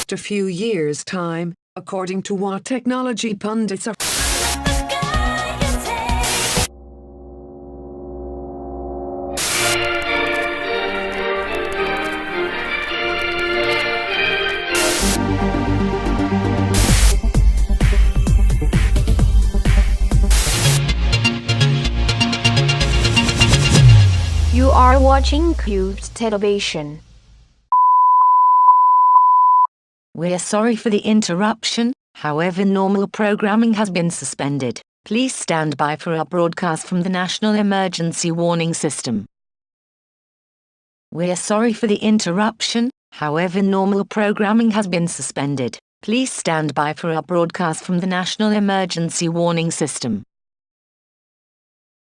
just a few years' time, according to what technology pundits are. You are watching Cubed Television. We're sorry for the interruption, however normal programming has been suspended. Please stand by for our broadcast from the National Emergency Warning System. We're sorry for the interruption, however normal programming has been suspended. Please stand by for our broadcast from the National Emergency Warning System.